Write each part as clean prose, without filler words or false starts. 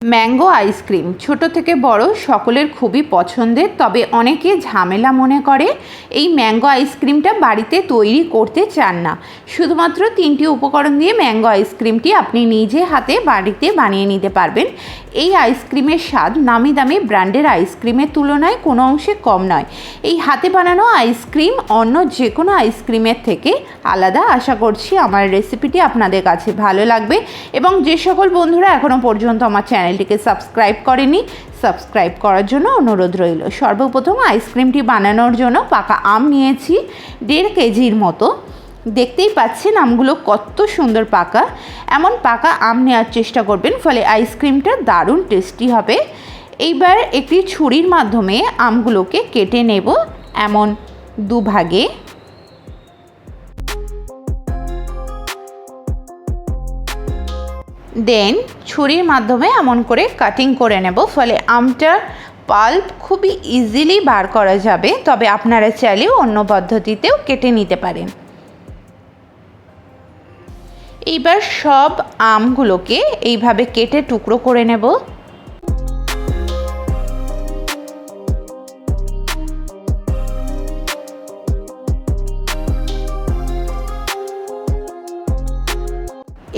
Mango ice cream ছোট থেকে বড় সকলের খুবই পছন্দের, তবে অনেকে ঝামেলা মনে করে এই ম্যাঙ্গো আইসক্রিমটা বাড়িতে তৈরি করতে চান না। শুধুমাত্র 3টি উপকরণ দিয়ে ম্যাঙ্গো আইসক্রিমটি আপনি নিজে হাতে বাড়িতে বানিয়ে নিতে পারবেন। এই আইসক্রিমের স্বাদ নামি দামি ব্র্যান্ডের আইসক্রিমের তুলনায় কোনো অংশে কম নয়। এই হাতে বানানো আইসক্রিম অন্য যে কোনো আইসক্রিমের থেকে আলাদা। আশা করছি আমার রেসিপিটি আপনাদের কাছে ভালো লাগবে এবং যে সকল বন্ধুরা এখনও পর্যন্ত আমার চ্যানেলটিকে সাবস্ক্রাইব করেনি, সাবস্ক্রাইব করার জন্য অনুরোধ রইল। সর্বপ্রথম আইসক্রিমটি বানানোর জন্য পাকা আম নিয়েছি 1.5 কেজির মতো। দেখতেই পাচ্ছেন আমগুলো কত সুন্দর পাকা। এমন পাকা আম নেওয়ার চেষ্টা করবেন, ফলে আইসক্রিমটা দারুণ টেস্টি হবে। এইবার একটি ছুরির মাধ্যমে আমগুলোকে কেটে নেব এমন দুভাগে। দেন ছুরির মাধ্যমে এমন করে কাটিং করে নেব, ফলে আমটার পাল্প খুবই ইজিলি বার করা যাবে। তবে আপনারা চাইলেও অন্য পদ্ধতিতেও কেটে নিতে পারেন। এইবার সব আমগুলোকে এইভাবে কেটে টুকরো করে নেব।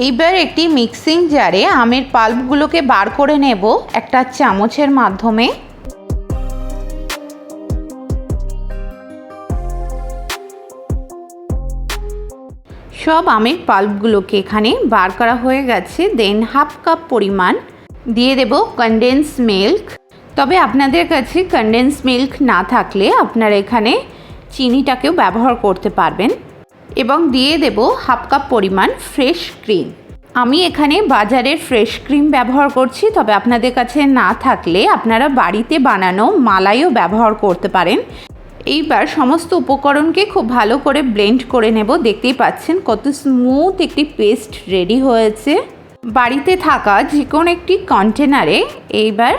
এইবার একটি মিক্সিং জারে আমের পাল্পগুলোকে বার করে নেব একটা চামচের মাধ্যমে। সব আমের পাল্পগুলোকে এখানে বার করা হয়ে গেছে। দেন 1/2 কাপ পরিমাণ দিয়ে দেব কনডেন্স মিল্ক। তবে আপনাদের কাছে কনডেন্স মিল্ক না থাকলে আপনারা এখানে চিনিটাকেও ব্যবহার করতে পারবেন। এবং দিয়ে দেব 1/2 কাপ পরিমাণ ফ্রেশ ক্রিম। আমি এখানে বাজারের ফ্রেশ ক্রিম ব্যবহার করছি, তবে আপনাদের কাছে না থাকলে আপনারা বাড়িতে বানানো মালাইও ব্যবহার করতে পারেন। এইবার সমস্ত উপকরণকে খুব ভালো করে ব্লেন্ড করে নেব। দেখতেই পাচ্ছেন কত স্মুথ একটি পেস্ট রেডি হয়েছে। বাড়িতে থাকা যে কোনো একটি কন্টেনারে এইবার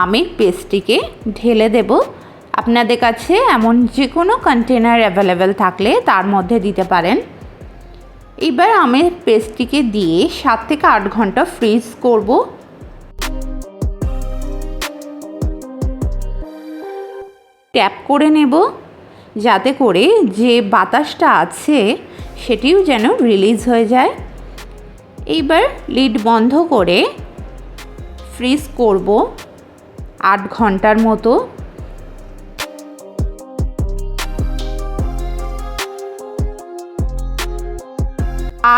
আমের পেস্টটিকে ঢেলে দেব। আপনাদের কাছে এমন যে কোনো কন্টেনার অ্যাভেলেবেল থাকলে তার মধ্যে দিতে পারেন। এবার আমের পেস্টটিকে দিয়ে 7 থেকে 8 ঘন্টা ফ্রিজ করব। ট্যাপ করে নেব যাতে করে যে বাতাসটা আছে সেটিও যেন রিলিজ হয়ে যায়। এইবার লিড বন্ধ করে ফ্রিজ করব 8 ঘন্টার মতো।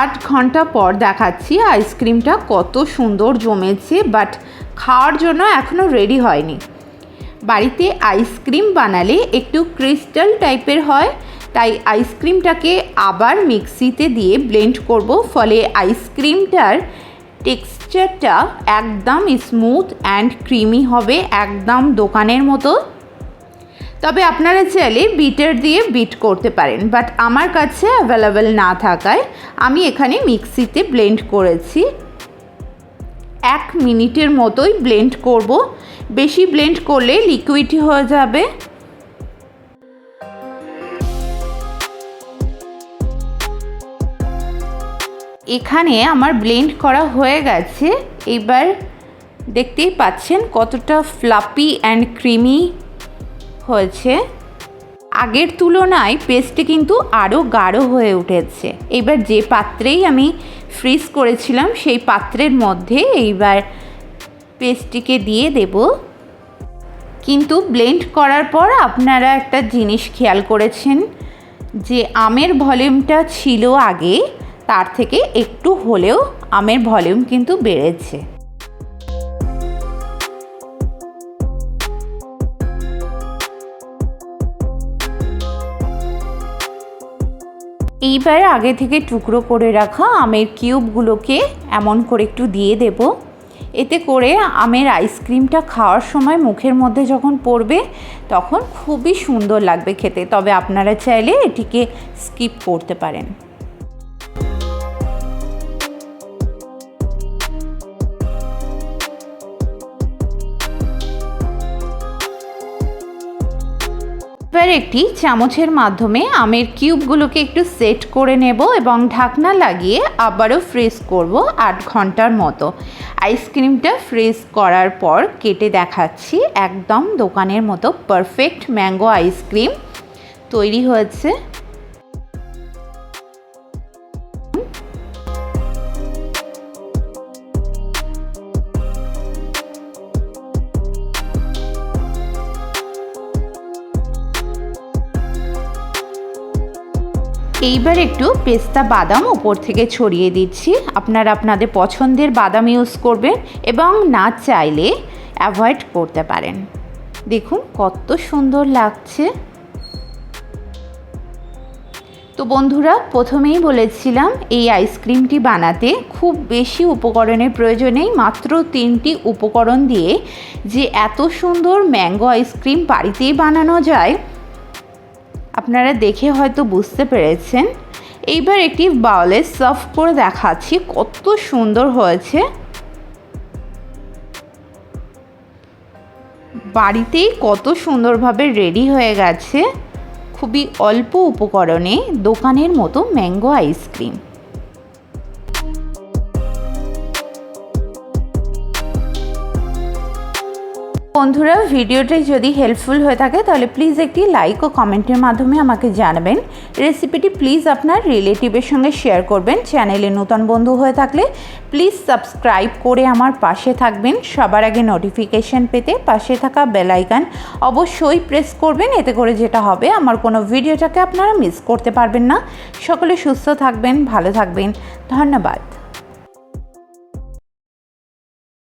8 ঘন্টা পর দেখাচ্ছি আইসক্রিমটা কত সুন্দর জমেছে, বাট খাওয়ার জন্য এখনও রেডি হয়নি। বাড়িতে আইসক্রিম বানালে একটু ক্রিস্টাল টাইপের হয়, তাই আইসক্রিমটাকে আবার মিক্সিতে দিয়ে ব্লেন্ড করব, ফলে আইসক্রিমটার টেক্সচারটা একদম স্মুথ অ্যান্ড ক্রিমি হবে, একদম দোকানের মতো। তবে আপনারা চাইলে বিটার দিয়ে বিট করতে পারেন, বাট আমার কাছে অ্যাভেলেবেল না থাকায় আমি এখানে মিক্সিতে ব্লেন্ড করেছি। 1 মিনিটের মতোই ব্লেন্ড করব, বেশি ব্লেন্ড করলে লিকুইড হয়ে যাবে। এখানে আমার ব্লেন্ড করা হয়ে গেছে। এবার দেখতেই পাচ্ছেন কতটা ফ্লাপি অ্যান্ড ক্রিমি হয়েছে। আগের তুলনায় পেস্টটি কিন্তু আরও গাঢ় হয়ে উঠেছে। এবার যে পাত্রেই আমি ফ্রিজ করেছিলাম সেই পাত্রের মধ্যে এইবার পেস্টটিকে দিয়ে দেব। কিন্তু ব্লেন্ড করার পর আপনারা একটা জিনিস খেয়াল করেছেন যে আমের ভলিউমটা ছিল আগে তার থেকে একটু হলেও আমের ভলিউম কিন্তু বেড়েছে। এইবার আগে থেকে টুকরো করে রাখা আমের কিউবগুলোকে এমন করে একটু দিয়ে দেব। এতে করে আমের আইসক্রিমটা খাওয়ার সময় মুখের মধ্যে যখন পড়বে তখন খুবই সুন্দর লাগবে খেতে। তবে আপনারা চাইলে এটিকে স্কিপ করতে পারেন। এবার একটি চামচের মাধ্যমে আমের কিউবগুলোকে একটু সেট করে নেব এবং ঢাকনা লাগিয়ে আবারও ফ্রিজ করব 8 ঘন্টার মতো। আইসক্রিমটা ফ্রিজ করার পর কেটে দেখাচ্ছি, একদম দোকানের মতো পারফেক্ট ম্যাঙ্গো আইসক্রিম তৈরি হয়েছে। এইবার একটু পেস্তা বাদাম উপর থেকে ছড়িয়ে দিচ্ছি। আপনারা আপনাদের পছন্দের বাদাম ইউজ করবেন এবং না চাইলে অ্যাভয়েড করতে পারেন। দেখুন কত সুন্দর লাগছে। তো বন্ধুরা, প্রথমেই বলেছিলাম এই আইসক্রিমটি বানাতে খুব বেশি উপকরণের প্রয়োজন নেই। মাত্র 3টি উপকরণ দিয়ে যে এত সুন্দর ম্যাঙ্গো আইসক্রিম বাড়িতেই বানানো যায় আপনারা দেখে হয়তো বুঝতে পেরেছেন। এইবার একটি বাউলে সার্ভ করে দেখাচ্ছি কত সুন্দর হয়েছে। বাড়িতেই কত সুন্দরভাবে রেডি হয়ে গেছে খুবই অল্প উপকরণে দোকানের মতো ম্যাঙ্গো আইসক্রিম। বন্ধুরা, ভিডিওটি যদি হেল্পফুল হয়ে থাকে তাহলে প্লিজ একটি লাইক ও কমেন্টের মাধ্যমে আমাকে জানাবেন। রেসিপিটি প্লিজ আপনার রিলেটিভের সঙ্গে শেয়ার করবেন। চ্যানেলে নতুন বন্ধু হয়ে থাকলে প্লিজ সাবস্ক্রাইব করে আমার পাশে থাকবেন। সবার আগে নোটিফিকেশান পেতে পাশে থাকা বেল আইকন অবশ্যই প্রেস করবেন। এতে করে যেটা হবে, আমার কোনো ভিডিওটাকে আপনারা মিস করতে পারবেন না। সকলে সুস্থ থাকবেন, ভালো থাকবেন। ধন্যবাদ।